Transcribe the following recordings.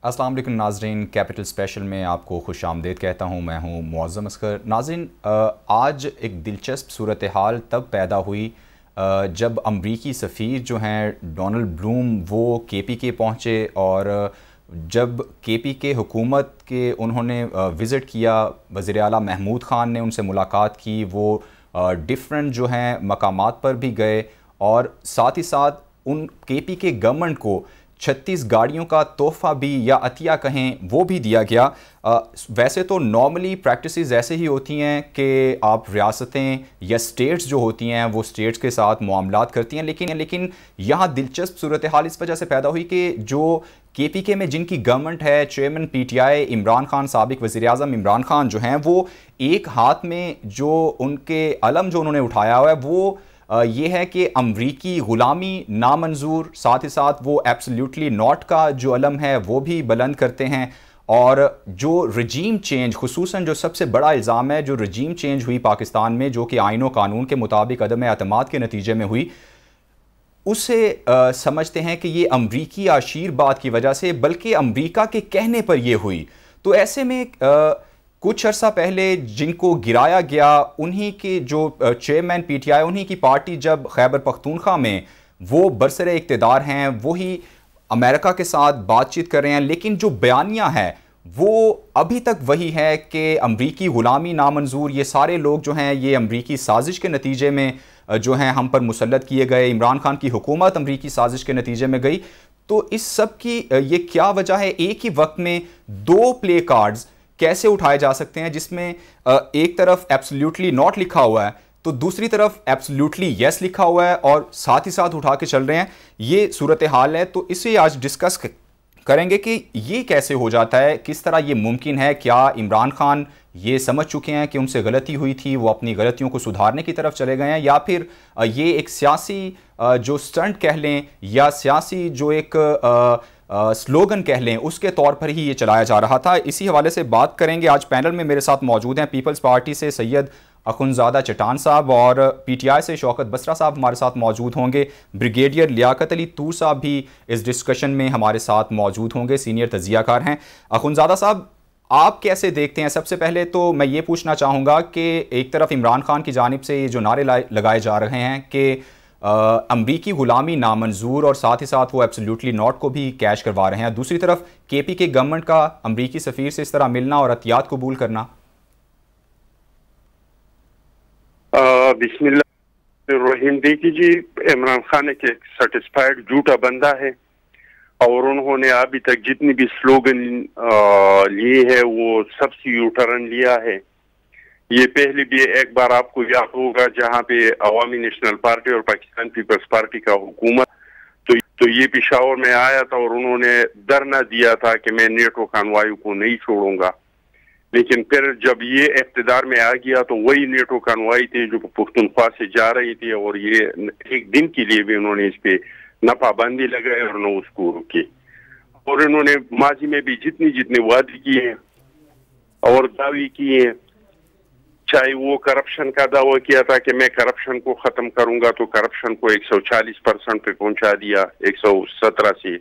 अस्सलाम वालेकुम नाज़रीन, कैपिटल स्पेशल में आपको खुश आमदीद कहता हूँ। मैं हूँ मुअज़्ज़म अस्कर। नाज़रीन, आज एक दिलचस्प सूरत हाल तब पैदा हुई जब अमरीकी सफ़ीर जो हैं डोनाल्ड ब्लूम वो KPK पहुँचे और जब KPK हुकूमत के उन्होंने विज़िट किया, वज़ीर आला महमूद ख़ान ने उनसे मुलाकात की, वो डिफरेंट जो हैं मकामात पर भी गए और साथ ही साथ उन KPK गवर्नमेंट को 36 गाड़ियों का तोहफ़ा भी या अतिया कहें वो भी दिया गया। वैसे तो नॉर्मली प्रैक्टिसेस ऐसे ही होती हैं कि आप रियासतें या स्टेट्स जो होती हैं वो स्टेट्स के साथ मामलात करती हैं, लेकिन यहाँ दिलचस्प सूरत हाल इस वजह से पैदा हुई कि जो KPK में जिनकी गवर्नमेंट है, चेयरमैन PTI इमरान खान, साबिक वज़ीर आज़म इमरान खान जो हैं, वो एक हाथ में जो उनके अलम जो उन्होंने उठाया हुआ है वो ये है कि अमरीकी ग़ुलामी नामंजूर, साथ ही साथ वो एब्सोल्युटली नॉट का जो अलम है वो भी बुलंद करते हैं। और जो रजीम चेंज, खुसूसन जो सबसे बड़ा इल्ज़ाम है, जो रजीम चेंज हुई पाकिस्तान में जो कि आईन व कानून के मुताबिक अदम एतमाद के नतीजे में हुई, उसे समझते हैं कि ये अमरीकी आशीर्वाद की वजह से, बल्कि अमरीका के कहने पर ये हुई। तो ऐसे में कुछ अर्सा पहले जिनको गिराया गया, उन्हीं के जो चेयरमैन PTI, उन्हीं की पार्टी जब खैबर पख्तूनख्वा में वो बरसरे इक़्तिदार हैं, वही अमेरिका के साथ बातचीत कर रहे हैं, लेकिन जो बयानिया है वो अभी तक वही है कि अमरीकी ग़ुलामी नामंजूर, ये सारे लोग जो हैं ये अमरीकी साजिश के नतीजे में जो हैं हम पर मुसल्लत किए गए, इमरान खान की हुकूमत अमरीकी साजिश के नतीजे में गई। तो इस सब की ये क्या वजह है? एक ही वक्त में दो प्ले कार्ड्स कैसे उठाए जा सकते हैं जिसमें एक तरफ एब्सोल्युटली नॉट लिखा हुआ है तो दूसरी तरफ एब्सोल्युटली यस लिखा हुआ है और साथ ही साथ उठा के चल रहे हैं? ये सूरत हाल है। तो इसे आज डिस्कस करेंगे कि ये कैसे हो जाता है, किस तरह ये मुमकिन है। क्या इमरान खान ये समझ चुके हैं कि उनसे गलती हुई थी, वो अपनी गलतियों को सुधारने की तरफ चले गए हैं, या फिर ये एक सियासी जो स्टंट कह लें या सियासी जो एक स्लोगन कह लें उसके तौर पर ही ये चलाया जा रहा था? इसी हवाले से बात करेंगे। आज पैनल में मेरे साथ मौजूद हैं पीपल्स पार्टी से सैयद अखुनज़ादा चट्टान साहब और PTI से शौकत बसरा साहब हमारे साथ मौजूद होंगे। ब्रिगेडियर लियाकत अली तूर साहब भी इस डिस्कशन में हमारे साथ मौजूद होंगे, सीनियर तजियाकार हैं। अखुनज़ादा साहब, आप कैसे देखते हैं? सबसे पहले तो मैं ये पूछना चाहूँगा कि एक तरफ इमरान खान की जानिब से ये जो नारे लगाए जा रहे हैं कि अमरीकी ग़ुलामी नामंजूर और साथ ही साथ वो एब्सोल्युटली नॉट को भी कैश करवा रहे हैं, दूसरी तरफ KPK गवर्नमेंट का अमरीकी सफ़ीर से इस तरह मिलना और अतियात कबूल करना। बिस्मिल्लाहिर्रहमानिर्रहीम। देखिए जी, इमरान खान एक सेटिस्फाइड झूठा बंदा है और उन्होंने अभी तक जितनी भी स्लोगन लिए है वो सबसे यू टर्न लिया है। ये पहले भी एक बार आपको याद होगा जहां पे अवामी नेशनल पार्टी और पाकिस्तान पीपल्स पार्टी का हुकूमत तो ये पेशावर में आया था और उन्होंने धरना दिया था कि मैं नेटो कॉन्वॉय को नहीं छोड़ूंगा। लेकिन फिर जब ये इक़्तिदार में आ गया तो वही नेटो कॉन्वॉय थे जो पुख्तनख्वा से जा रही थी और ये एक दिन के लिए भी उन्होंने इस पे न पाबंदी लगाई और न उसको रोकी। और इन्होंने माजी में भी जितने वादे किए और दावे किए, चाहे वो करप्शन का दावा किया था कि मैं करप्शन को खत्म करूंगा, तो करप्शन को 140% पे पहुंचा दिया 117 से।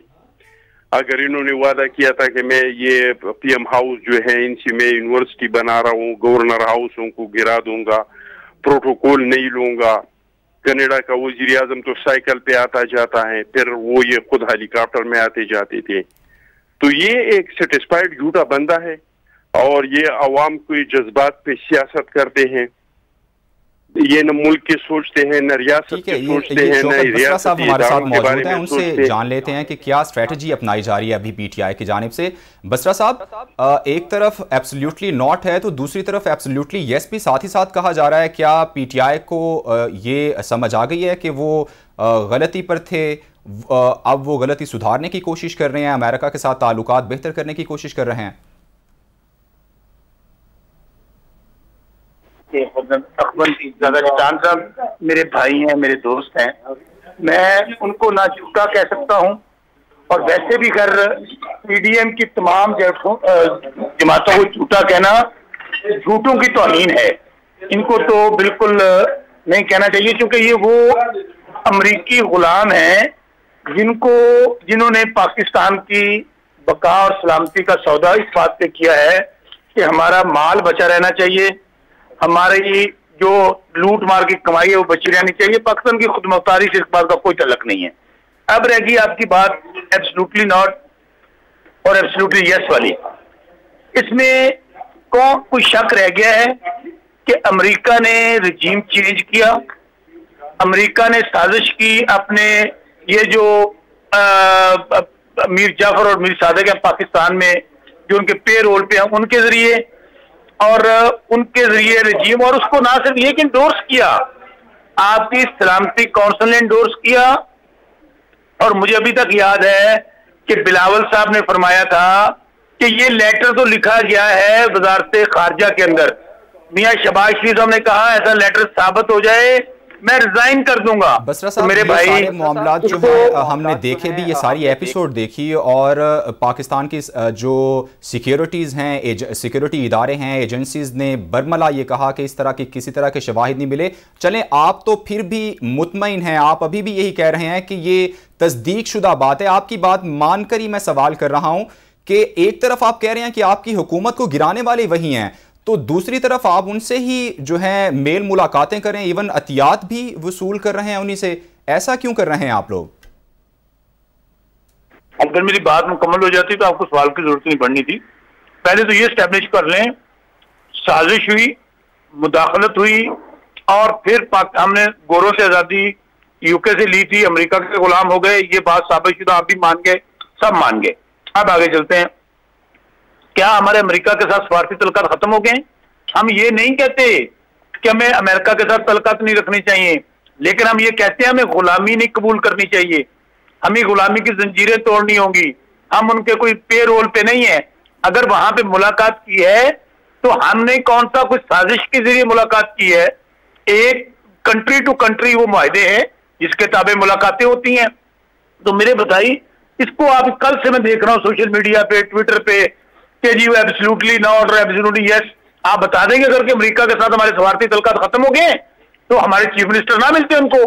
अगर इन्होंने वादा किया था कि मैं ये PM हाउस जो है इनसे मैं यूनिवर्सिटी बना रहा हूँ, गवर्नर हाउसों को गिरा दूंगा, प्रोटोकॉल नहीं लूंगा। कनाडा का वजीर आजम तो साइकिल पे आता जाता है, फिर वो ये खुद हेलीकॉप्टर में आते जाते थे। तो ये एक सेटिस्फाइड झूठा बंदा है और ये अवाम के जज्बात पे सियासत करते हैं। ये न मुल्क के सोचते हैं, न रियासत के सोचते हैं, न रियासत हमारे साथ मौजूद हैं, उनसे जान लेते हैं कि क्या स्ट्रेटजी अपनाई जा रही है अभी PTI की जानिब से। बसरा साहब, एक तरफ एब्सोल्युटली नॉट है तो दूसरी तरफ एब्सोल्युटली यस भी साथ ही साथ कहा जा रहा है। क्या PTI को ये समझ आ गई है कि वो गलती पर थे, अब वो गलती सुधारने की कोशिश कर रहे हैं, अमेरिका के साथ ताल्लुकात बेहतर करने की कोशिश कर रहे हैं? चट्टान साहब मेरे भाई हैं, मेरे दोस्त हैं, मैं उनको ना झूठा कह सकता हूं और वैसे भी अगर PDM की तमाम जमातों को झूठा कहना झूठों की तौहीन है। इनको तो बिल्कुल नहीं कहना चाहिए क्योंकि ये वो अमरीकी गुलाम हैं जिन्होंने पाकिस्तान की बका और सलामती का सौदा इस बात पे किया है कि हमारा माल बचा रहना चाहिए, हमारी जो लूट मार की कमाई है वो बची रहनी चाहिए। पाकिस्तान की खुद मुख्तारी से इस बात का कोई तल्लुक नहीं है। अब रहेगी आपकी बात एब्सोल्युटली नॉट और एब्सोल्युटली यस वाली। इसमें कोई शक रह गया है कि अमेरिका ने रजीम चेंज किया, अमेरिका ने साजिश की अपने ये जो मीर जाफर और मीर सादिक हैं पाकिस्तान में, जो उनके पे रोल पे हैं, उनके जरिए और उनके जरिए रजीम, और उसको ना सिर्फ ये कि इंडोर्स किया, आपकी सलामती काउंसिल ने इंडोर्स किया। और मुझे अभी तक याद है कि बिलावल साहब ने फरमाया था कि ये लेटर तो लिखा गया है वजारत खारजा के अंदर, मियां शहबाज शरीफ साहब ने कहा ऐसा लेटर साबित हो जाए मैं रिजाइन कर दूंगा। बसरा साहब, मेरे भाई सारे मामलात जो है हमने देखे भी, ये सारी एपिसोड देखी, और पाकिस्तान की जो सिक्योरिटीज़ हैं, सिक्योरिटी इदारे हैं, एजेंसीज ने बरमला ये कहा कि इस तरह की किसी तरह के शवाहिद नहीं मिले। चलें, आप तो फिर भी मुतमईन हैं, आप अभी भी यही कह रहे हैं कि ये तस्दीक शुदा बात है। आपकी बात मानकर ही मैं सवाल कर रहा हूं कि एक तरफ आप कह रहे हैं कि आपकी हुकूमत को गिराने वाले वही हैं, तो दूसरी तरफ आप उनसे ही जो है मेल मुलाकातें करें, इवन अतियात भी वसूल कर रहे हैं उन्हीं से। ऐसा क्यों कर रहे हैं आप लोग? अगर मेरी बात मुकम्मल हो जाती तो आपको सवाल की जरूरत नहीं पड़नी थी। पहले तो ये स्टैब्लिश कर लें, साजिश हुई, मुदाखलत हुई, और फिर हमने गोरों से आजादी यूके से ली थी, अमेरिका के गुलाम हो गए, ये बात साबित शुदा, आप भी मान गए, सब मान गए। अब आगे चलते हैं। क्या हमारे अमेरिका के साथ स्वार्थी तल्लुकात खत्म हो गए? हम ये नहीं कहते कि हमें अमेरिका के साथ तल्लुकात नहीं रखनी चाहिए, लेकिन हम ये कहते हैं हमें गुलामी नहीं कबूल करनी चाहिए, हमें गुलामी की जंजीरें तोड़नी होंगी। हम उनके कोई पे रोल पे नहीं है। अगर वहां पे मुलाकात की है तो हमने कौन सा कुछ साजिश के जरिए मुलाकात की है? एक कंट्री टू कंट्री वो मुआहदे हैं जिसके ताबे मुलाकातें होती हैं। तो मेरे बताइए, इसको आप कल से मैं देख रहा हूं सोशल मीडिया पे, ट्विटर पे, कि जी वो एब्सोल्युटली नॉट और एब्सोल्युटली यस। आप बता देंगे अगर कि अमेरिका के साथ हमारे स्वार्थी तल्लुकात खत्म हो गए तो हमारे चीफ मिनिस्टर ना मिलते उनको।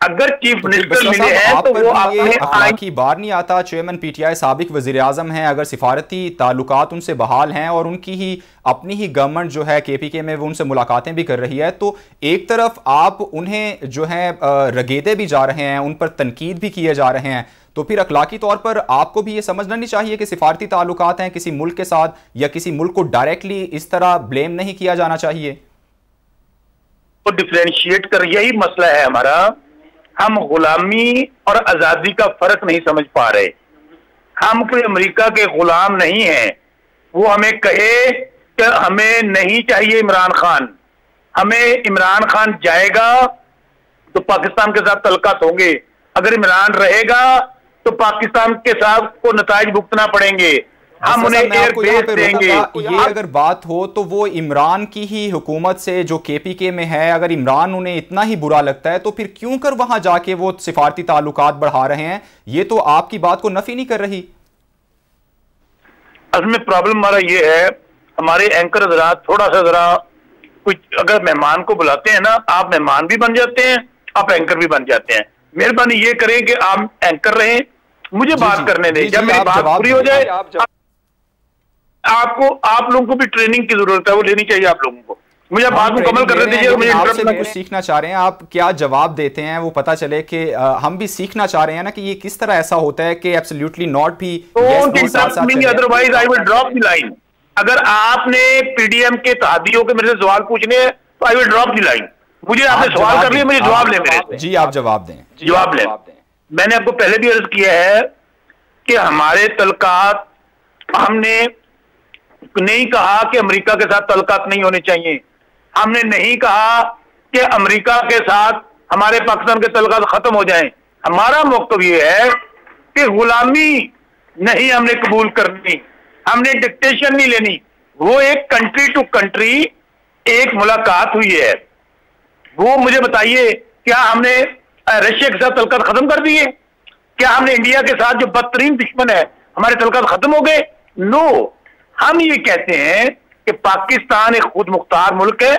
अगर चीफ मिनिस्टर मिले हैं तो वो अखलाकी बार नहीं आता। चेयरमैन पीटीआई साबिक वजीर आजम हैं, अगर सिफारती ताल्लुकात उनसे बहाल हैं और उनकी ही अपनी ही गवर्नमेंट जो है केपीके में वो उनसे मुलाकातें भी कर रही है, तो एक तरफ आप उन्हें जो है रगेदे भी जा रहे हैं, उन पर तनकीद भी किए जा रहे हैं, तो फिर अखलाकी तौर पर आपको भी ये समझना नहीं चाहिए कि सिफारती ताल्लुकात हैं किसी मुल्क के साथ, या किसी मुल्क को डायरेक्टली इस तरह ब्लेम नहीं किया जाना चाहिए? तो डिफरेंशिएट कर, यही मसला है हमारा। हम गुलामी और आजादी का फर्क नहीं समझ पा रहे। हम कोई अमेरिका के गुलाम नहीं हैं। वो हमें कहे कि हमें नहीं चाहिए इमरान खान, हमें इमरान खान जाएगा तो पाकिस्तान के साथ तल्लुकात होंगे, अगर इमरान रहेगा तो पाकिस्तान के साथ को नताइज भुगतना पड़ेंगे, हम उन्हें एयर बेस देंगे। ये अगर बात हो तो वो इमरान की ही हुकूमत से जो केपीके में है, अगर इमरान उन्हें इतना ही बुरा लगता है तो फिर क्यों कर वहां जाके वो सिफारती ताल्लुकात बढ़ा रहे हैं? ये तो आपकी बात को नफी नहीं कर रही। असल में प्रॉब्लम हमारा ये है, हमारे एंकर हजरात थोड़ा सा जरा कुछ, अगर मेहमान को बुलाते हैं ना, आप मेहमान भी बन जाते हैं, आप एंकर भी बन जाते हैं। मेहरबानी ये करें कि आप एंकर रहें, मुझे बात करने दें। जब मेरी बात पूरी हो जाए, आपको आप लोगों को भी ट्रेनिंग की जरूरत है, वो लेनी चाहिए आप लोगों को। मुझे बात मुकम्मल करने दीजिए। मुझे आपसे भी कुछ सीखना चाह रहे हैं, आप क्या जवाब देते हैं वो पता चले कि हम भी सीखना चाह रहे हैं ना कि ये किस तरह ऐसा होता है कि एब्सोल्युटली नॉट भी otherwise I will drop the line. अगर आपने पीडीएम के तहादियों के मेरे से सवाल पूछने हैं तो I will drop the line. मुझे आपने सवाल कर लिया, मुझे जवाब लें मेरे से। जी आप जवाब दें, जवाब लें। मैंने आपको पहले भी अर्ज किया है कि हमारे तल्लुकात, हमने नहीं कहा कि अमेरिका के साथ तल्लुकात नहीं होने चाहिए, हमने नहीं कहा कि अमेरिका के साथ हमारे पाकिस्तान के तल्लुकात खत्म हो जाएं। हमारा मौक़िफ़ ये है कि गुलामी नहीं हमने कबूल करनी, हमने डिक्टेशन नहीं लेनी। वो एक कंट्री टू कंट्री एक मुलाकात हुई है, वो मुझे बताइए, क्या हमने रशिया के साथ तल्लुकात खत्म कर दिए? क्या हमने इंडिया के साथ जो बदतरीन दुश्मन है हमारे तल्लुकात खत्म हो गए? नो। हम ये कहते हैं कि पाकिस्तान एक खुद मुख्तार मुल्क है,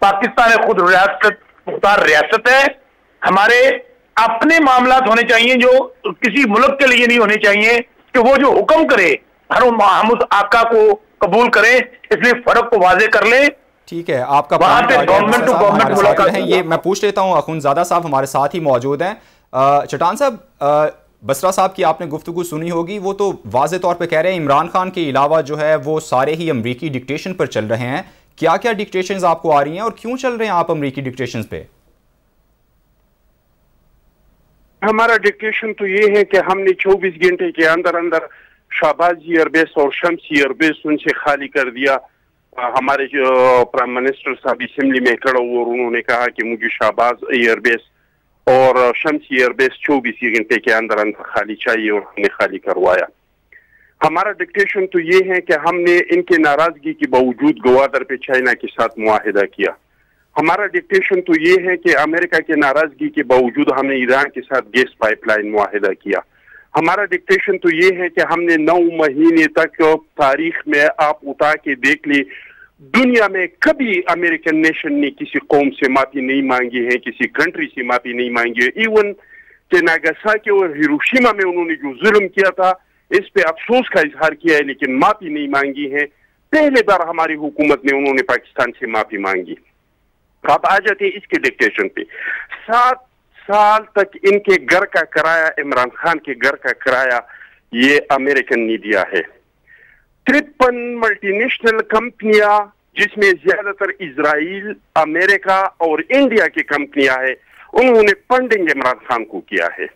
पाकिस्तान एक खुद मुख्तार रियासत है। हमारे अपने मामलात होने चाहिए जो किसी मुल्क के लिए नहीं होने चाहिए। कि वो जो हुक्म करे हम उस आका को कबूल करें, इसलिए फर्क को वाजे कर लें। ठीक है, आपका गवर्नमेंट टू गवर्नमेंट मुलाकात है, ये मैं पूछ लेता हूँ। अखुंज़ादा साहब हमारे साथ ही मौजूद हैं। चट्टान साहब, बसरा साहब की आपने गुफ्तगू सुनी होगी, वो तो वाज़े तौर पे कह रहे हैं इमरान खान के अलावा जो है वो सारे ही अमरीकी डिक्टेशन पर चल रहे हैं। क्या क्या डिक्टेशंस आपको आ रही हैं और क्यों चल रहे हैं आप अमरीकी डिक्टेशंस पे? हमारा डिक्टेशन तो ये है कि हमने 24 घंटे के अंदर अंदर शहबाज एयरबेस और शम्सी एयरबेस उनसे खाली कर दिया। हमारे जो प्राइम मिनिस्टर साहब असेंबली में खड़े हुए और उन्होंने कहा कि मुझे शहबाज एयरबेस और शम्सी एयरबेस 24 घंटे के अंदर अंदर खाली चाहिए और हमने खाली करवाया। हमारा डिक्टेशन तो ये है कि हमने इनके नाराजगी के बावजूद गवादर पे चाइना के साथ मुआहिदा किया। हमारा डिक्टेशन तो ये है कि अमेरिका के नाराजगी के बावजूद हमने ईरान के साथ गैस पाइपलाइन मुआहिदा किया। हमारा डिक्टेशन तो ये है कि हमने 9 महीने तक तारीख में आप उठा के देख ली, दुनिया में कभी अमेरिकन नेशन ने किसी कौम से माफी नहीं मांगी है, किसी कंट्री से माफी नहीं मांगी है। इवन के नागासाकी और हिरोशिमा में उन्होंने जो जुल्म किया था इस पे अफसोस का इजहार किया है, लेकिन माफी नहीं मांगी है। पहले बार हमारी हुकूमत ने उन्होंने पाकिस्तान से माफी मांगी। आप आ जाते हैं इसके डिक्टेशन पे। 7 साल तक इनके घर का किराया, इमरान खान के घर का किराया ये अमेरिकन ने दिया है। 53 मल्टीनेशनल कंपनियां जिसमें ज्यादातर इजराइल, अमेरिका और इंडिया की कंपनियां हैं, उन्होंने फंडिंग इमरान खान को किया है।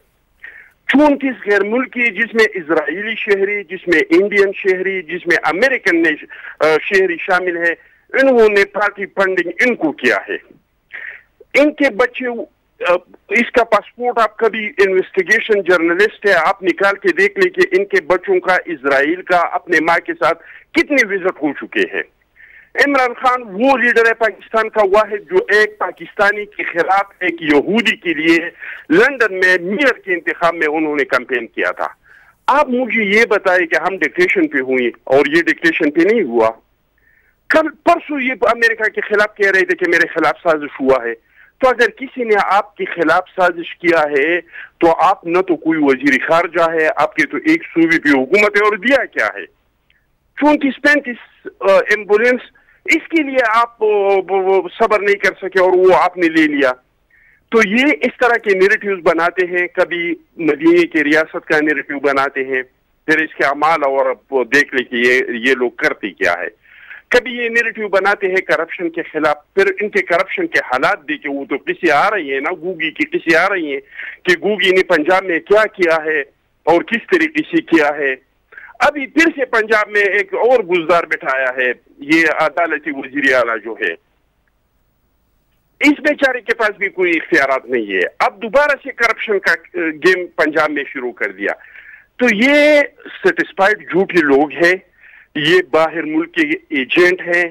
34 गैर मुल्की जिसमें इजरायली शहरी, जिसमें इंडियन शहरी, जिसमें अमेरिकन शहरी शामिल है, इन्होंने पार्टी फंडिंग इनको किया है। इनके बच्चे, इसका पासपोर्ट आप कभी इन्वेस्टिगेशन जर्नलिस्ट है, आप निकाल के देख ले कि इनके बच्चों का इजराइल का अपने माँ के साथ कितने विजिट हो चुके हैं। इमरान खान वो लीडर है पाकिस्तान का वाहिद जो एक पाकिस्तानी के खिलाफ एक यहूदी के लिए लंदन में मेयर के इंतखाब में उन्होंने कैंपेन किया था। आप मुझे ये बताएं कि हम डिक्टेशन पे हुई और ये डिक्टेशन पे नहीं हुआ। कल परसों ये अमेरिका के खिलाफ कह रहे थे कि मेरे खिलाफ साजिश हुआ है। तो अगर किसी ने आपके खिलाफ साजिश किया है तो आप न तो कोई वजीर खारजा है, आपके तो एक सूबे पे हुकूमत है, और दिया क्या है 34-35 एम्बुलेंस, इसके लिए आप सब्र नहीं कर सके और वो आपने ले लिया। तो ये इस तरह के नैरेटिव्स बनाते हैं, कभी मदीने की रियासत का नैरेटिव बनाते हैं, फिर इसके अमाल और देख ले कि ये लोग करते क्या है। कभी ये नैरेटिव बनाते हैं करप्शन के खिलाफ, फिर इनके करप्शन के हालात देखे, वो तो किसी आ रही है ना, गूगी की किसी आ रही है कि गूगी ने पंजाब में क्या किया है और किस तरीके से किया है। अभी फिर से पंजाब में एक और गुजदार बिठाया है, ये अदालती वजीर आला जो है, इस बेचारे के पास भी कोई इख्तियारात नहीं है। अब दोबारा से करप्शन का गेम पंजाब में शुरू कर दिया। तो ये सेटिस्फाइड झूठे लोग हैं, ये बाहर मुल्क के एजेंट हैं।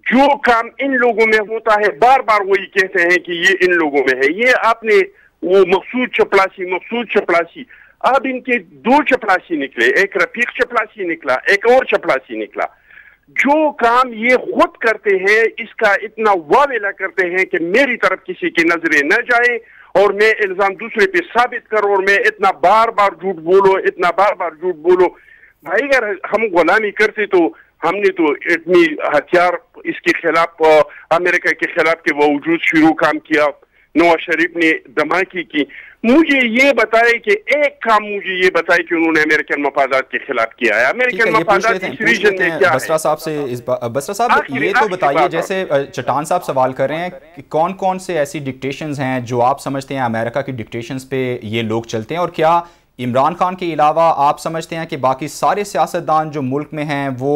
जो काम इन लोगों में होता है बार बार वही कहते हैं कि ये इन लोगों में है। ये आपने वो मकसूद चपलासी, अब इनके 2 चपलासी निकले, एक रफीक चपलासी निकला, एक और चपलासी निकला। जो काम ये खुद करते हैं इसका इतना वावेला करते हैं कि मेरी तरफ किसी की नजरें न जाए और मैं इल्जाम दूसरे पे साबित करूं और मैं इतना बार बार झूठ बोलो। भाई अगर हम गुलामी करते तो हमने तो इतनी हथियार इसके खिलाफ, अमेरिका के खिलाफ के बावजूद शुरू काम किया। नवाज शरीफ ने धमाकी की। मुझे ये बताए कि एक काम मुझे ये बताए कि उन्होंने अमेरिकन मफादात के खिलाफ किया है। अमेरिकन मफादात इस रीजन में क्या है? बसरा साहब से बसरा साहब ये तो बताइए, जैसे चट्टान साहब सवाल कर रहे हैं कि कौन कौन से ऐसी डिक्टेशंस हैं जो आप समझते हैं अमेरिका की डिक्टेशंस पे ये लोग चलते हैं, और क्या इमरान खान के अलावा आप समझते हैं कि बाकी सारे सियासतदान जो मुल्क में हैं वो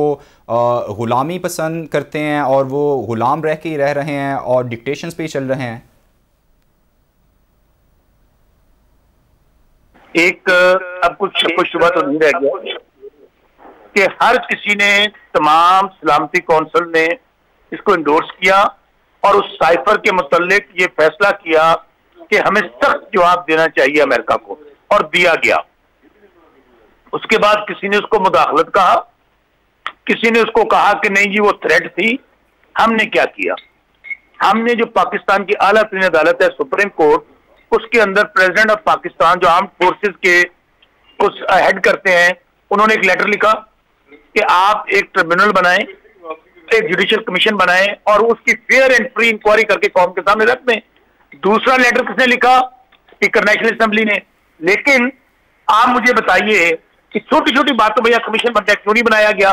गुलामी पसंद करते हैं और वो गुलाम रह के ही रह रहे हैं और डिक्टेशंस पे ही चल रहे हैं? एक अब कुछ शुबा तो नहीं रह गया कि हर किसी ने, तमाम सलामती कौंसिल ने इसको इंडोर्स किया और उस साइफर के मुतल्लिक ये फैसला किया कि हमें सख्त जवाब देना चाहिए अमेरिका को, और दिया गया। उसके बाद किसी ने उसको मुदाखलत कहा, किसी ने उसको कहा कि नहीं जी वो थ्रेट थी। हमने क्या किया? हमने जो पाकिस्तान की आला तरीन अदालत है सुप्रीम कोर्ट, उसके अंदर प्रेसिडेंट ऑफ पाकिस्तान जो आर्म्ड फोर्सेस के उस हेड करते हैं, उन्होंने एक लेटर लिखा कि आप एक ट्रिब्यूनल बनाएं, एक जुडिशियल कमीशन बनाएं और उसकी फेयर एंड फ्री इंक्वायरी करके कौम के सामने रख दें। दूसरा लेटर किसने लिखा? स्पीकर नेशनल असेंबली ने। लेकिन आप मुझे बताइए कि छोटी छोटी बातों भैया कमीशन बनता क्यों नहीं बनाया गया?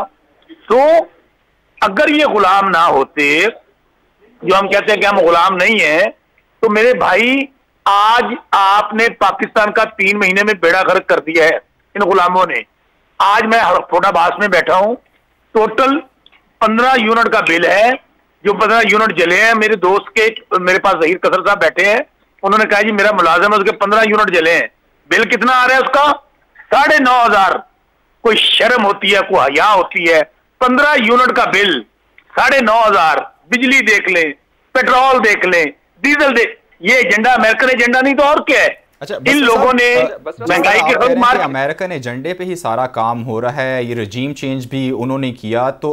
तो अगर ये गुलाम ना होते, जो हम कहते हैं कि हम गुलाम नहीं है, तो मेरे भाई आज आपने पाकिस्तान का 3 महीने में बेड़ा गर्क कर दिया है इन गुलामों ने। आज मैं फैसलाबाद में बैठा हूं, टोटल 15 यूनिट का बिल है, जो 15 यूनिट जले हैं। मेरे दोस्त के, मेरे पास जहीर कसर साहब बैठे हैं, उन्होंने कहा जी मेरा मुलाजिम है, उसके 15 यूनिट जले हैं। बिल कितना आ रहा है उसका? 9,500। कोई शर्म होती है, कोई हया होती है? 15 यूनिट का बिल 9,500। बिजली देख लें, पेट्रोल देख लें, डीजल देख, ये एजेंडा अमेरिकन एजेंडा नहीं तो और क्या है? अच्छा, इन लोगों ने महंगाई के खिलाफ मार, अमेरिकन एजेंडे पे ही सारा काम हो रहा है, ये रजीम चेंज भी उन्होंने किया, तो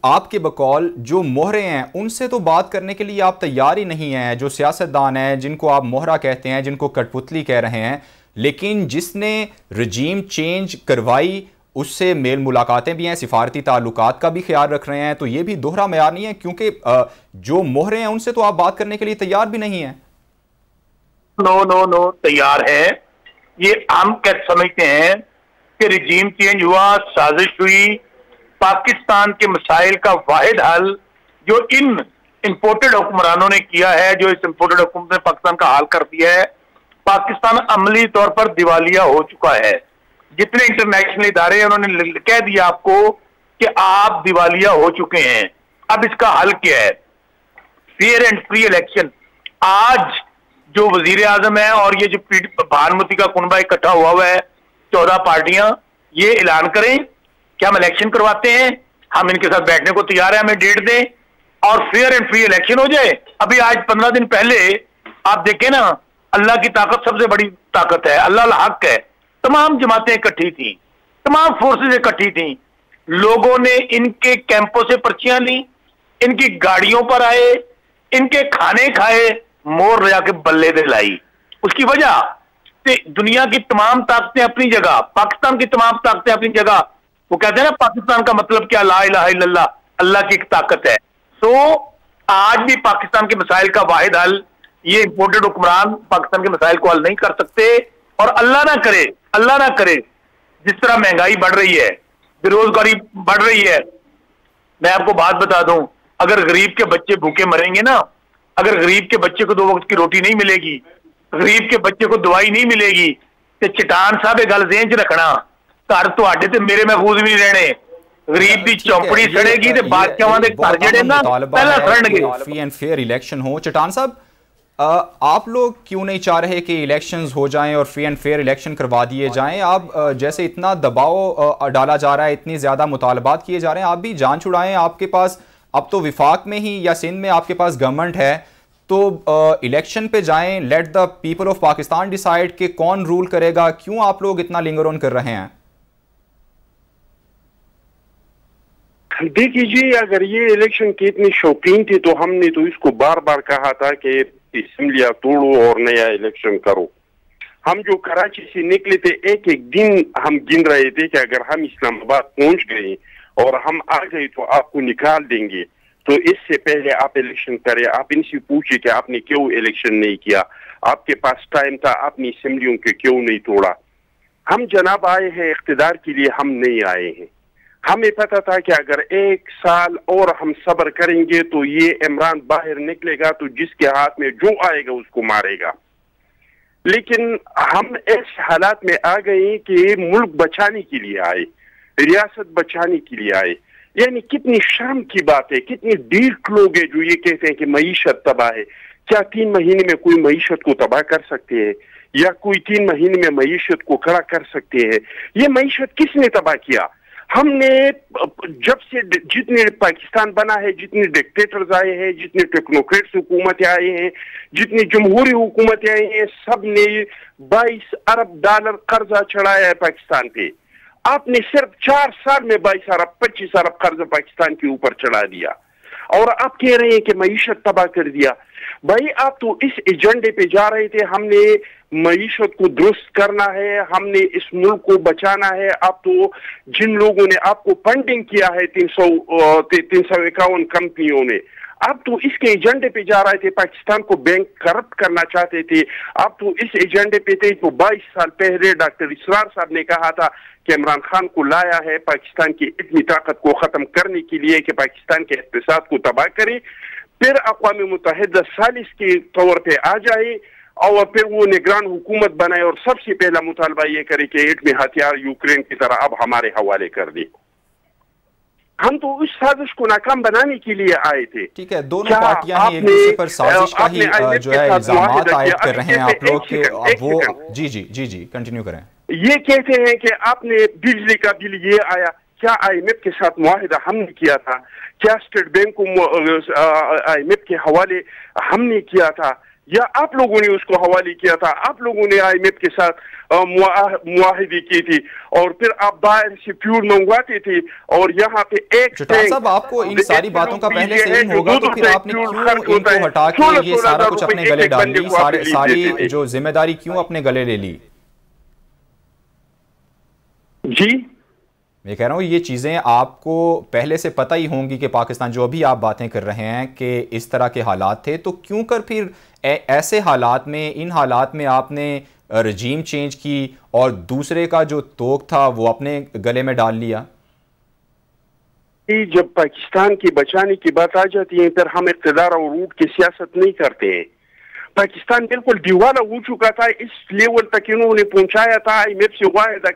आपके बकौल जो मोहरे हैं उनसे तो बात करने के लिए आप तैयार ही नहीं हैं, जो सियासतदान हैं जिनको आप मोहरा कहते हैं, जिनको कठपुतली कह रहे हैं, लेकिन जिसने रजीम चेंज करवाई उससे मेल मुलाकातें भी हैं, सिफारती ताल्लुकात का भी ख्याल रख रहे हैं, तो ये भी दोहरा मेयार नहीं है? क्योंकि जो मोहरे हैं उनसे तो आप बात करने के लिए तैयार भी नहीं है। नो तैयार है। ये हम क्या समझते हैं कि रिजीम चेंज हुआ, साजिश हुई, पाकिस्तान के मसाइल का वाहिद हल जो इन इंपोर्टेड हुक्मरानों ने किया है, जो इस इंपोर्टेड हुकूमत ने पाकिस्तान का हाल कर दिया है। पाकिस्तान अमली तौर पर दिवालिया हो चुका है। जितने इंटरनेशनल इदारे हैं उन्होंने कह दिया आपको कि आप दिवालिया हो चुके हैं। अब इसका हल क्या है? Fair and free election. आज जो वजीर आजम है और ये जो भानुमती का कुनबा इकट्ठा हुआ है, 14 पार्टियां, ये ऐलान करें कि हम इलेक्शन करवाते हैं, हम इनके साथ बैठने को तैयार है, हमें डेट दें और फेयर एंड फ्री इलेक्शन हो जाए। अभी आज 15 दिन पहले आप देखें ना, अल्लाह की ताकत सबसे बड़ी ताकत है, अल्लाह हक है। तमाम जमातें इकट्ठी थी, तमाम फोर्सेज इकट्ठी थी, लोगों ने इनके कैंपों से पर्चियां ली, इनकी गाड़ियों पर आए, इनके खाने खाए, मोर रजा के बल्ले दे लाई। उसकी वजह से दुनिया की तमाम ताकतें अपनी जगह, पाकिस्तान की तमाम ताकतें अपनी जगह। वो कहते हैं ना पाकिस्तान का मतलब क्या? ला इलाहा इल्लल्लाह, अल्लाह की एक ताकत है। तो आज भी पाकिस्तान के मसाइल का वाहिद हल, ये इंपोर्टेड हुक्मरान पाकिस्तान के मसाइल को हल नहीं कर सकते। और अल्लाह ना करे जिस तरह महंगाई बढ़ रही है, बेरोजगारी बढ़ रही है, मैं आपको बात बता दूं, अगर गरीब के बच्चे भूखे मरेंगे ना, अगर गरीब के बच्चे को 2 वक्त की रोटी नहीं मिलेगी, गरीब के बच्चे को दवाई नहीं मिलेगी, तो चट्टान साहब गल जेन च रखना, घर तुहाडे ते मेरे महफूज भी नहीं रहने। गरीब की चौपड़ी सड़ेगी तो बादशाहां दे घर जेडे ना पहला सड़नगे। फ्री एंड फेयर इलेक्शन हो। चट्टान साहब, आप लोग क्यों नहीं चाह रहे कि इलेक्शंस हो जाएं और फ्री एंड फेयर इलेक्शन करवा दिए जाएं? आप जैसे इतना दबाव डाला जा रहा है, इतनी ज़्यादा मुतालबात किए जा रहे हैं, आप भी जान छुड़ाएं। आपके पास अब तो विफाक में ही या सिंध में आपके पास गवर्नमेंट है, तो इलेक्शन पे जाएं, let the people of Pakistan decide कि कौन रूल करेगा। क्यों आप लोग इतना लिंगर ऑन कर रहे हैं? देखिए जी, अगर ये इलेक्शन के इतने शौकीन थे तो हमने तो इसको बार बार कहा था कि असेंबलियां तोड़ो और नया इलेक्शन करो। हम जो कराची से निकले थे, एक एक दिन हम गिन रहे थे कि अगर हम इस्लामाबाद पहुंच गए और हम आ गए तो आपको निकाल देंगे, तो इससे पहले आप इलेक्शन करें। आप इनसे पूछिए कि आपने क्यों इलेक्शन नहीं किया, आपके पास टाइम था, आपने असेंबलियों के क्यों नहीं तोड़ा। हम जनाब आए हैं इख्तिदार के लिए, हम नहीं आए हैं। हमें पता था कि अगर 1 साल और हम सब्र करेंगे तो ये इमरान बाहर निकलेगा तो जिसके हाथ में जो आएगा उसको मारेगा। लेकिन हम ऐसे हालात में आ गए कि मुल्क बचाने के लिए आए, रियासत बचाने के लिए आए। यानी कितनी शर्म की बात है, कितने ढीठ लोग हैं जो ये कहते हैं कि मईशत तबाह है। क्या 3 महीने में कोई मईशत को तबाह कर सकते हैं? या कोई 3 महीने में मईशत को खड़ा कर सकते हैं? ये मईशत किसने तबाह किया? हमने जब से जितने पाकिस्तान बना है, जितने डिक्टेटर्स आए हैं, जितने टेक्नोक्रेट्स हुकूमतें आई हैं, जितनी जमहूरी हुकूमतें आई हैं, सब ने $22 अरब कर्जा चढ़ाया है पाकिस्तान पे। आपने सिर्फ 4 साल में 22 अरब 25 अरब कर्जा पाकिस्तान के ऊपर चढ़ा दिया। और आप कह रहे हैं कि मईशत तबाह कर दिया। भाई आप तो इस एजेंडे पे जा रहे थे, हमने मईशत को दुरुस्त करना है, हमने इस मुल्क को बचाना है। आप तो जिन लोगों ने आपको फंडिंग किया है 351 कंपनियों ने, आप तो इसके एजेंडे पे जा रहे थे, पाकिस्तान को बैंक करप्ट करना चाहते थे। आप तो इस एजेंडे पे थे। तो 22 साल पहले डॉक्टर इसरार साहब ने कहा था कि इमरान खान को लाया है पाकिस्तान की इतनी ताकत को खत्म करने के लिए कि पाकिस्तान के इक़्तिसाद को तबाह करे, फिर अक़वाम मुत्तहिदा सालिस के तौर पे आ जाए और फिर वो निगरान हुकूमत बनाए और सबसे पहला मुतालबा ये करे कि एटमी हथियार यूक्रेन की तरह अब हमारे हवाले कर दे। हम तो उस साजिश को नाकाम बनाने के लिए आए थे। ठीक है, दोनों पार्टियां ही एक दूसरे पर साजिश का ही जो है इल्जामात आयद कर रहे हैं आप लोग के वो। जी जी जी जी कंटिन्यू करें। ये कहते हैं कि आपने बिजली का बिल ये आया, क्या IMF के साथ मुआहिदा हमने किया था? क्या स्टेट बैंक को IMF के हवाले हमने किया था या आप लोगों ने उसको हवाले किया था? आप लोगों ने IMF के साथ मुआहिदे की थी और फिर आप बाहर से फ्यूल मंगवाते थे और यहाँ पे एक साहब आपको इन सारी बातों का पहले से ही होगा, तो फिर आपने क्यों इनको हटा के ये सारा कुछ अपने गले डाल ली? सारी जो जिम्मेदारी क्यों अपने गले ले ली? जी मैं कह रहा हूँ ये चीज़ें आपको पहले से पता ही होंगी कि पाकिस्तान जो अभी आप बातें कर रहे हैं कि इस तरह के हालात थे, तो क्यों कर फिर ऐसे हालात में, इन हालात में आपने रजीम चेंज की और दूसरे का जो तोक था वो अपने गले में डाल लिया? जब पाकिस्तान की बचाने की बात आ जाती है फिर हम इक़्तिदार और रूट की सियासत नहीं करते हैं। पाकिस्तान बिल्कुल दिवाला हो चुका था, इस लेवल तक इन्होंने पहुंचाया था IMF से मुआहिदा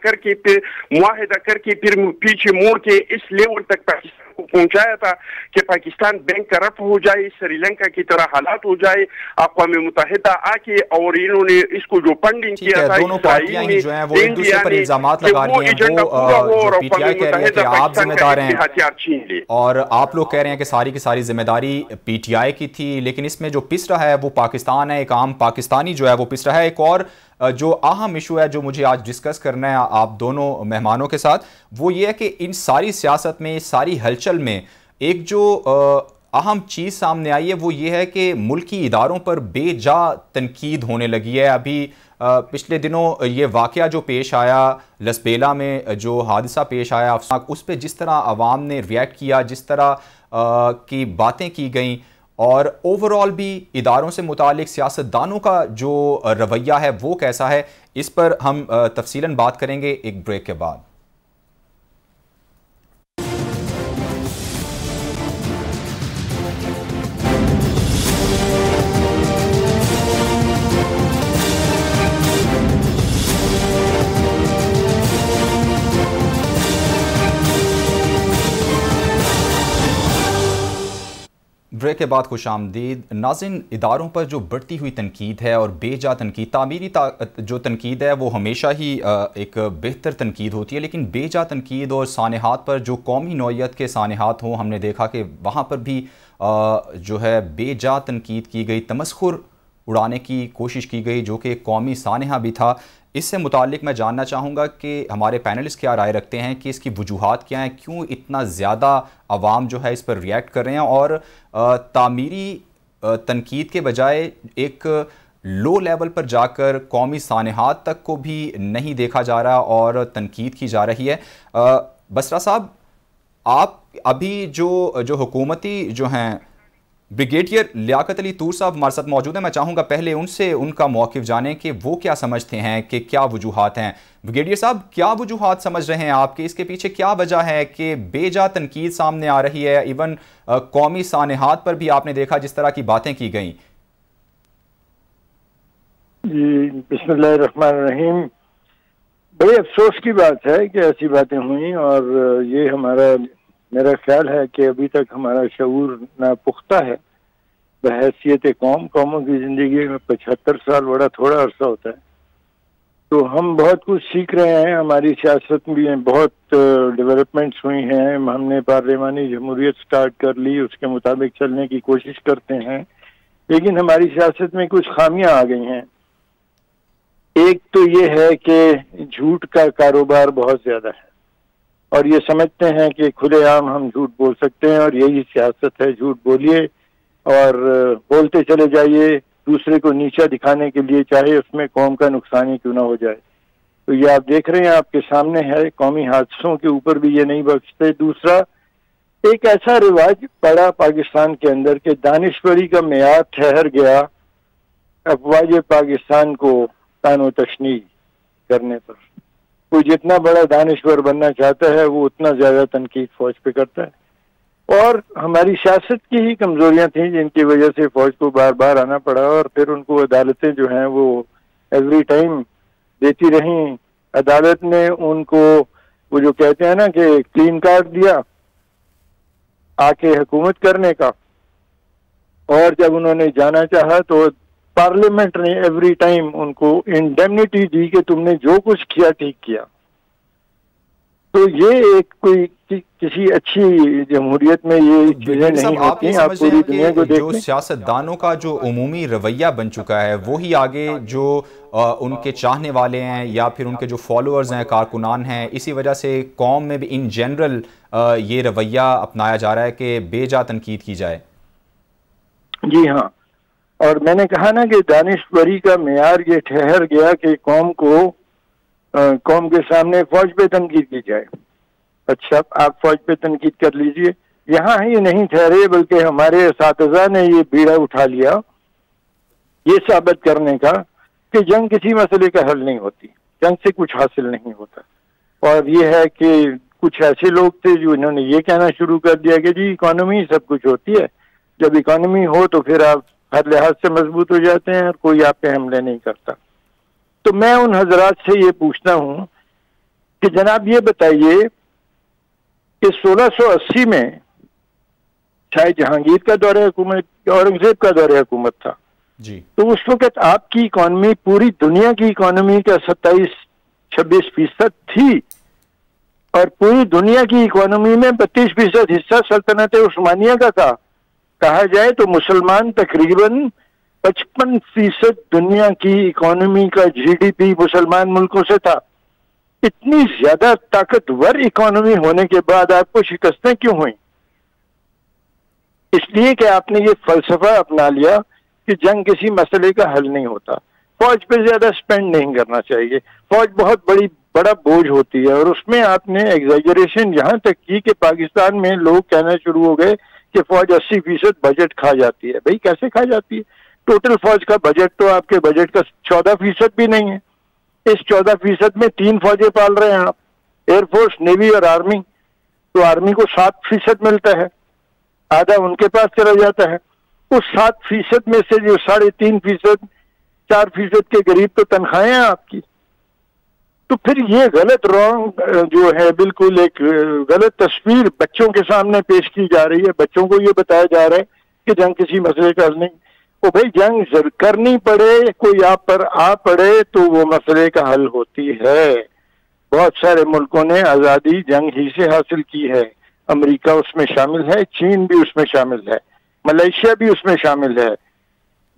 करके, फिर पीछे मोड़ के इस लेवल तक पाकिस्तान को पहुंचाया था कि पाकिस्तान बैंक करप्ट हो जाए, श्रीलंका की तरह हालात हो जाए, अक़वाम मुत्तहिदा आके और इन्होंने इसको जो फंडिंग किया था, दोनों पार्टियां ही जो हैं वो एक दूसरे पर इल्जामात लगा रही हैं। वो PTI कह रही है कि आप जिम्मेदार हैं हथियार छीन ले, और आप लोग कह रहे हैं कि सारी की सारी जिम्मेदारी PTI की थी, लेकिन इसमें जो पिस रहा है वो पाकिस्तान है, एक आम पाकिस्तानी जो है वो पिस रहा है। एक और जो अहम इशू है जो मुझे आज डिस्कस करना है आप दोनों मेहमानों के साथ, वो ये है कि इन सारी सियासत में, सारी हलचल में एक जो अहम चीज़ सामने आई है वो ये है कि मुल्की इदारों पर बेजा तनकीद होने लगी है। अभी पिछले दिनों ये वाक़या जो पेश आया, लसबेला में जो हादसा पेश आया, उस पर जिस तरह आवाम ने रिएक्ट किया, जिस तरह की बातें की गई, और ओवरऑल भी इदारों से मुतालिक सियासतदानों का जो रवैया है वो कैसा है, इस पर हम तफसीलन बात करेंगे एक ब्रेक के बाद। ब्रेक के बाद खुश आमदीद नाज़रीन। इदारों पर जो बढ़ती हुई तनकीद है और बेजा तनकीद, तामीरी जो तनकीद है वो हमेशा ही एक बेहतर तनकीद होती है, लेकिन बेजा तनकीद और सानेहात पर जो कौमी नौइयत के सानेहात हों, हमने देखा कि वहाँ पर भी जो है बेजा तनकीद की गई, तमस्खुर उड़ाने की कोशिश की गई, जो कि कौमी सानेहा भी था। इससे मुतालिक मैं जानना चाहूँगा कि हमारे पैनलिस्ट क्या राय रखते हैं कि इसकी वजूहात क्या हैं, क्यों इतना ज़्यादा अवाम जो है इस पर रिएक्ट कर रहे हैं, और तामीरी तनकीद के बजाय एक लो लेवल पर जाकर कौमी सानेहात तक को भी नहीं देखा जा रहा और तनकीद की जा रही है। बसरा साहब, आप अभी जो हुकूमती जो हैं ब्रिगेडियर लियाकत अली तूर साहब हमारे साथ मौजूद हैं, मैं चाहूँगा पहले उनसे उनका मौक़िफ़ जानें कि वो क्या समझते हैं, कि क्या वजूहात हैं। ब्रिगेडियर साहब, क्या वजूहात समझ रहे हैं आपके, इसके पीछे क्या वजह है कि बेजा तनकीद सामने आ रही है? इवन कौमी सानेहात पर भी आपने देखा जिस तरह की बातें की गई। जी बिस्मिल्लाहिर्रहमानिर्रहीम। बड़े अफसोस की बात है कि ऐसी बातें हुई, और ये मेरा ख्याल है कि अभी तक हमारा शऊर नापुख्ता है बहैसियत कौमों की ज़िंदगी में 75 साल बड़ा थोड़ा अरसा होता है। तो हम बहुत कुछ सीख रहे हैं, हमारी सियासत में बहुत डेवलपमेंट्स हुई हैं, हमने पार्लिमानी जमहूरियत स्टार्ट कर ली, उसके मुताबिक चलने की कोशिश करते हैं, लेकिन हमारी सियासत में कुछ खामियां आ गई हैं। एक तो ये है कि झूठ का कारोबार बहुत ज़्यादा है और ये समझते हैं कि खुलेआम हम झूठ बोल सकते हैं और यही सियासत है, झूठ बोलिए और बोलते चले जाइए दूसरे को नीचा दिखाने के लिए, चाहे उसमें कौम का नुकसान ही क्यों ना हो जाए। तो ये आप देख रहे हैं, आपके सामने है, कौमी हादसों के ऊपर भी ये नहीं बख्शते। दूसरा, एक ऐसा रिवाज पड़ा पाकिस्तान के अंदर कि दानिश्वरी का मेयाद ठहर गया अफवाज पाकिस्तान को तानो तशनी करने पर। कोई जितना बड़ा दानिश्वर बनना चाहता है वो उतना ज्यादा तनकीद फौज पे करता है, और हमारी सियासत की ही कमजोरियां थी जिनकी वजह से फौज को बार बार आना पड़ा, और फिर उनको अदालतें जो हैं वो एवरी टाइम देती रहीं। अदालत ने उनको वो जो कहते हैं ना कि क्लीन कार्ड दिया आके हुकूमत करने का, और जब उन्होंने जाना चाहा तो पार्लियामेंट ने एवरी टाइम उनको इंडेमनिटी दी कि तुमने जो कुछ किया ठीक किया। तो ये एक कोई किसी अच्छी जमहूरियत में ये चीजें नहीं होती। आप पूरी दुनिया को जो सियासतदानों का जो उमूमी रवैया बन चुका है वही आगे जो उनके चाहने वाले हैं या फिर उनके जो फॉलोअर्स हैं, कारकुनान हैं, इसी वजह से कौम में भी इन जनरल ये रवैया अपनाया जा रहा है कि बेजा तनकीद की जाए। जी हाँ, और मैंने कहा ना कि दानिश्वरी का मेयार ये ठहर गया कि कौम के सामने फौज पे तनकीद की जाए। अच्छा, आप फौज पे तनकीद कर लीजिए। यहाँ ही नहीं ठहरे बल्कि हमारे असातिज़ा ने ये बीड़ा उठा लिया ये साबित करने का कि जंग किसी मसले का हल नहीं होती, जंग से कुछ हासिल नहीं होता। और ये है कि कुछ ऐसे लोग थे जो इन्होंने ये कहना शुरू कर दिया कि जी इकोनॉमी सब कुछ होती है, जब इकोनॉमी हो तो फिर आप हर लिहाज से मजबूत हो जाते हैं और कोई आप पे हमले नहीं करता। तो मैं उन हजरात से ये पूछता हूं कि जनाब ये बताइए कि 1680 में शायद जहांगीर का दौरे हुकूमत, औरंगजेब का दौरे हुकूमत था जी, तो उस वक्त आपकी इकोनॉमी पूरी दुनिया की इकोनॉमी का 27-26% थी, और पूरी दुनिया की इकोनॉमी में 32% हिस्सा सल्तनत उस्मानिया का था। कहा जाए तो मुसलमान तकरीबन 55% दुनिया की इकोनॉमी का जीडीपी मुसलमान मुल्कों से था। इतनी ज्यादा ताकतवर इकोनॉमी होने के बाद आपको शिकस्तें क्यों हुई? इसलिए कि आपने ये फलसफा अपना लिया कि जंग किसी मसले का हल नहीं होता, फौज पे ज्यादा स्पेंड नहीं करना चाहिए, फौज बहुत बड़ा बोझ होती है। और उसमें आपने एग्जैजरेशन यहाँ तक की कि पाकिस्तान में लोग कहना शुरू हो गए कि फौज 80% बजट खा जाती है। भाई कैसे खा जाती है? टोटल फौज का बजट तो आपके बजट का 14% भी नहीं है। इस 14% में 3 फौजें पाल रहे हैं आप, एयरफोर्स, नेवी और आर्मी। तो आर्मी को 7% मिलता है, आधा उनके पास चला जाता है। उस 7% में से जो 3.5%, 4% के करीब तो तनख्वाहें हैं आपकी। तो फिर ये गलत रॉन्ग जो है, बिल्कुल एक गलत तस्वीर बच्चों के सामने पेश की जा रही है। बच्चों को ये बताया जा रहा है कि जंग किसी मसले का हल नहीं। तो भाई जंग करनी पड़े, कोई आप पर आ पड़े तो वो मसले का हल होती है। बहुत सारे मुल्कों ने आज़ादी जंग ही से हासिल की है। अमेरिका उसमें शामिल है, चीन भी उसमें शामिल है, मलेशिया भी उसमें शामिल है।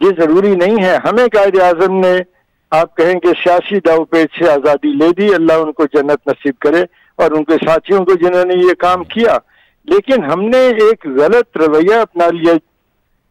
ये जरूरी नहीं है हमें कायदे आज़म ने, आप कहेंगे सियासी दावपेच से आज़ादी ले दी, अल्लाह उनको जन्नत नसीब करे, और उनके साथियों को जिन्होंने ये काम किया। लेकिन हमने एक गलत रवैया अपना लिया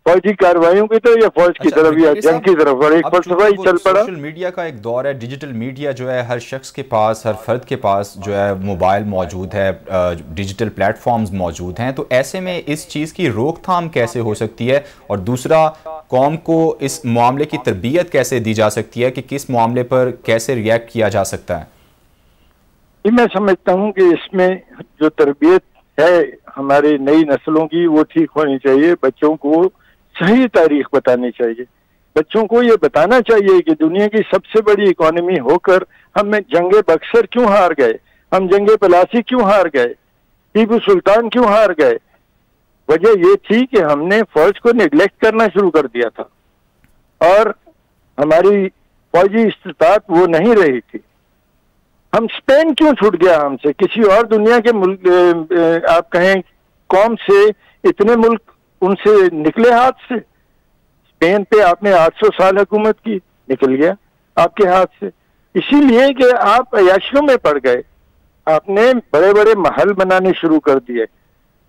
फौजी कार्रवाइयों की तरफ या फौज की तरफ या जंग की तरफ, और एक फलसफा ही चल पड़ा। सोशल मीडिया का एक दौर है, डिजिटल मीडिया जो है हर शख्स के पास, हर फर्द के पास जो है मोबाइल मौजूद है, डिजिटल प्लेटफॉर्म्स मौजूद हैं। तो ऐसे में इस चीज़ की रोकथाम कैसे हो सकती है? और दूसरा, कौम को इस मामले की तरबियत कैसे दी जा सकती है कि किस मामले पर कैसे रिएक्ट किया जा सकता है? मैं समझता हूँ कि इसमें जो तरबियत है हमारी नई नस्लों की वो ठीक होनी चाहिए। बच्चों को सही तारीख बतानी चाहिए, बच्चों को ये बताना चाहिए कि दुनिया की सबसे बड़ी इकोनॉमी होकर हम जंगे बक्सर क्यों हार गए, हम जंगे पलासी क्यों हार गए, टीपू सुल्तान क्यों हार गए। वजह ये थी कि हमने फौज को निगलेक्ट करना शुरू कर दिया था और हमारी फौजी इस्तिताअत वो नहीं रही थी। हम स्पेन क्यों छूट गया हमसे, किसी और दुनिया के मुल्क आप कहें कौम से इतने मुल्क उनसे निकले हाथ से। स्पेन पे आपने 800 साल हुकूमत की, निकल गया आपके हाथ से, इसीलिए कि आप अयाशियों में पड़ गए। आपने बड़े बड़े महल बनाने शुरू कर दिए,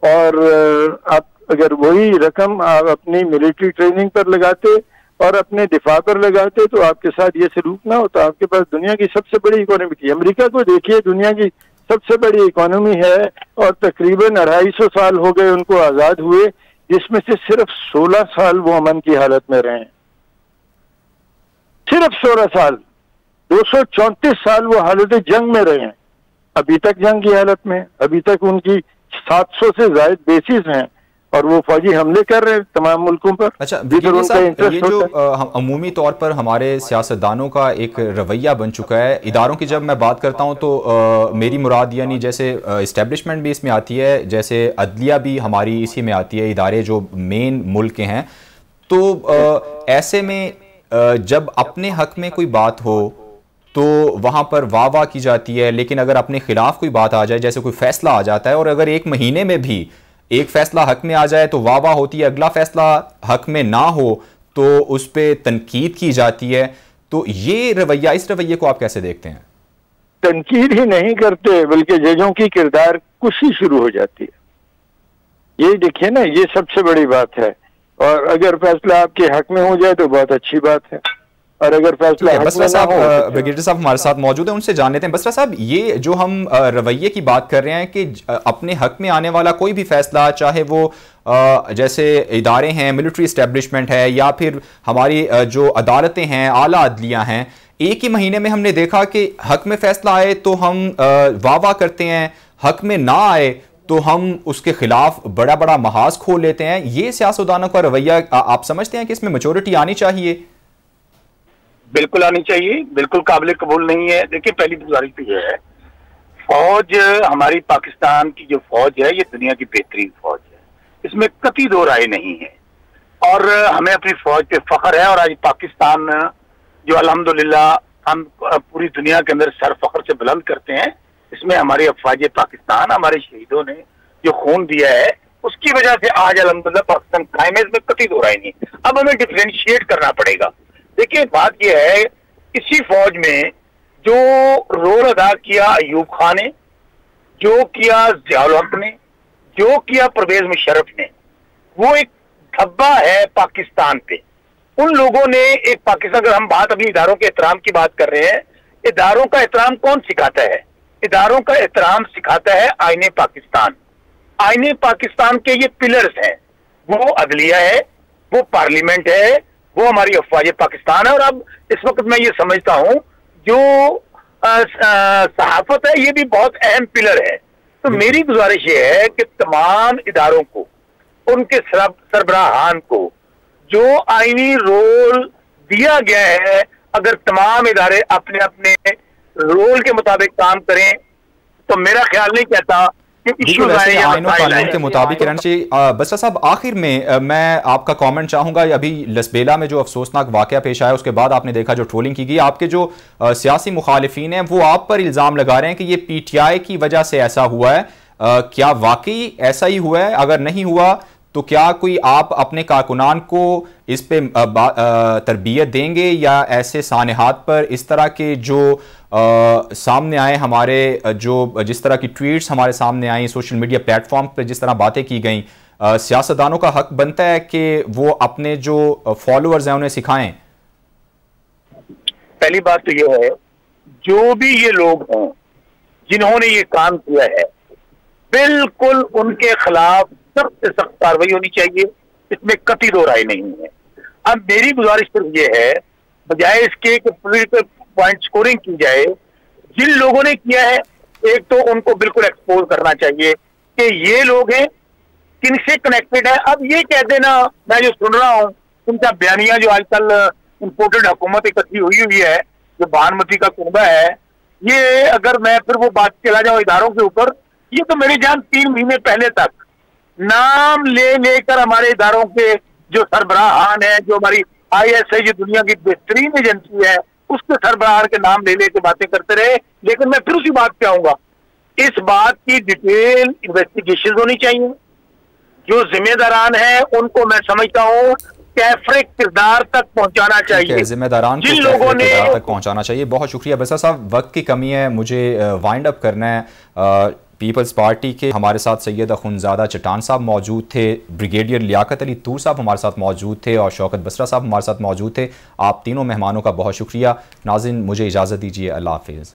और आप अगर वही रकम आप अपनी मिलिट्री ट्रेनिंग पर लगाते और अपने दिफा पर लगाते तो आपके साथ ये सलूक ना होता। आपके पास दुनिया की सबसे बड़ी इकोनॉमी थी। अमेरिका को देखिए, दुनिया की सबसे बड़ी इकोनॉमी है और तकरीबन 250 साल हो गए उनको आजाद हुए, जिसमें से सिर्फ 16 साल वो अमन की हालत में रहे हैं। सिर्फ 16 साल, 234 साल वो हालत जंग में रहे हैं। अभी तक जंग की हालत में, अभी तक उनकी 700 से ज्यादा बेसिस हैं और वो फौजी हमले कर रहे हैं तमाम मुल्कों पर। अच्छा ब्रिगेडियर साहब, ये जो अमूमी तौर पर हमारे सियासतदानों का एक रवैया बन चुका है, इदारों की जब मैं बात करता हूँ तो मेरी मुराद यानी जैसे इस्टेब्लिशमेंट भी इसमें आती है, जैसे अदलिया भी हमारी इसी में आती है, इदारे जो मेन मुल्क के हैं। तो ऐसे में जब अपने हक में कोई बात हो तो वहाँ पर वाह वाह की जाती है, लेकिन अगर अपने खिलाफ कोई बात आ जाए, जैसे कोई फैसला आ जाता है और अगर एक महीने में भी एक फैसला हक में आ जाए तो वाह वाह होती है, अगला फैसला हक में ना हो तो उस पर तनकीद की जाती है। तो ये रवैया, इस रवैये को आप कैसे देखते हैं? तनकीद ही नहीं करते बल्कि जजों की किरदार कुशी शुरू हो जाती है। ये देखिए ना, ये सबसे बड़ी बात है। और अगर फैसला आपके हक में हो जाए तो बहुत अच्छी बात है, और अगर फैसला बसरा साहब, ब्रिगेडियर साहब हमारे साथ मौजूद हैं, उनसे जान लेते हैं। बसरा साहब, ये जो हम रवैये की बात कर रहे हैं कि अपने हक में आने वाला कोई भी फैसला, चाहे वो जैसे इदारे हैं, मिलिट्री इस्टेब्लिशमेंट है, या फिर हमारी जो अदालतें हैं, आला अदलियाँ हैं, एक ही महीने में हमने देखा कि हक में फैसला आए तो हम वाह वाह करते हैं, हक में ना आए तो हम उसके खिलाफ बड़ा बड़ा महाज खोल लेते हैं। ये सियासतदानों का रवैया आप समझते हैं कि इसमें मैच्योरिटी आनी चाहिए? बिल्कुल आनी चाहिए, बिल्कुल काबिल कबूल नहीं है। देखिए, पहली गुजारिश तो यह है, फौज हमारी पाकिस्तान की जो फौज है ये दुनिया की बेहतरीन फौज है, इसमें कतई दो राय नहीं है, और हमें अपनी फौज पे फख्र है। और आज पाकिस्तान जो अल्हम्दुलिल्लाह हम पूरी दुनिया के अंदर सर फख्र से बुलंद करते हैं, इसमें हमारी अफवाज पाकिस्तान, हमारे शहीदों ने जो खून दिया है उसकी वजह से आज अल्हम्दुलिल्लाह पाकिस्तान कायम है, इसमें कतई दो राय नहीं। अब हमें डिफरेंशिएट करना पड़ेगा। देखिए, बात यह है, इसी फौज में जो रोल अदा किया अयूब खान ने, जो किया ज़ियाउल हक ने, जो किया परवेज मुशर्रफ ने, वो एक धब्बा है पाकिस्तान पे। उन लोगों ने एक पाकिस्तान, अगर हम बात अभी इदारों के एहतराम की बात कर रहे हैं, इदारों का एहतराम कौन सिखाता है? इदारों का एहतराम सिखाता है आईने पाकिस्तान। आईने पाकिस्तान के ये पिलर्स हैं, वो अदलिया है, वो पार्लियामेंट है, वो हमारी अफवाज पाकिस्तान है। और अब इस वक्त मैं ये समझता हूं जो सहाफत है ये भी बहुत अहम पिलर है। तो मेरी गुजारिश ये है कि तमाम इदारों को, उनके सरबराहान को जो आईनी रोल दिया गया है, अगर तमाम इदारे अपने अपने रोल के मुताबिक काम करें तो मेरा ख्याल नहीं कहता कानून के मुताबिक रहना चाहिए। बसरा साहब, आखिर में मैं आपका कमेंट चाहूंगा। अभी लसबेला में जो अफसोसनाक वाकया पेश आया, उसके बाद आपने देखा जो ट्रोलिंग की गई, आपके जो सियासी मुखालिफिन हैं वो आप पर इल्ज़ाम लगा रहे हैं कि ये पीटीआई की वजह से ऐसा हुआ है। क्या वाकई ऐसा ही हुआ है? अगर नहीं हुआ तो क्या कोई आप अपने कारकुनान को इस पे तरबियत देंगे, या ऐसे सानहात पर इस तरह के जो सामने आए, हमारे जो जिस तरह की ट्वीट्स हमारे सामने आई, सोशल मीडिया प्लेटफॉर्म पर जिस तरह बातें की गई, सियासतदानों का हक बनता है कि वो अपने जो फॉलोअर्स हैं उन्हें सिखाएं? पहली बात तो ये है, जो भी ये लोग हैं जिन्होंने ये काम किया है, बिल्कुल उनके खिलाफ सख्त से सख्त कार्रवाई होनी चाहिए, इसमें कतई दो राय नहीं है। अब मेरी गुजारिश सिर्फ ये है, बजाय इसके कि पॉलिटिकल पॉइंट स्कोरिंग की जाए, जिन लोगों ने किया है एक तो उनको बिल्कुल एक्सपोज करना चाहिए कि ये लोग हैं, किनसे कनेक्टेड है। अब ये कह देना, मैं जो सुन रहा हूँ उनका बयानिया जो आजकल इम्पोर्टेड हुकूमत इकट्ठी हुई है, जो बानमती का कुनबा है, ये अगर मैं फिर वो बात चला जाऊँ इदारों के ऊपर, ये तो मेरी जान 3 महीने पहले तक नाम ले लेकर हमारे इदारों के जो सरबराहान है, जो हमारी ISI जो दुनिया की बेहतरीन एजेंसी है, उसके सरबराहान के नाम ले लेकर बातें करते रहे। लेकिन मैं फिर उसी बात पे आऊंगा, इस बात की डिटेल इन्वेस्टिगेशन होनी चाहिए। जो जिम्मेदारान है उनको मैं समझता हूं कैफरे किरदार तक पहुंचाना चाहिए, जिम्मेदारान को जिन लोगों ने तक पहुंचाना चाहिए। बहुत शुक्रिया बसर साहब, वक्त की कमी है, मुझे वाइंड अप करना है। पीपल्स पार्टी के हमारे साथ सैयद अखुनज़ादा चट्टान साहब मौजूद थे, ब्रिगेडियर लियाकत अली तूर साहब हमारे साथ मौजूद थे और शौकत बसरा साहब हमारे साथ मौजूद थे। आप तीनों मेहमानों का बहुत शुक्रिया। नाज़रीन मुझे इजाज़त दीजिए, अल्लाह हाफिज़।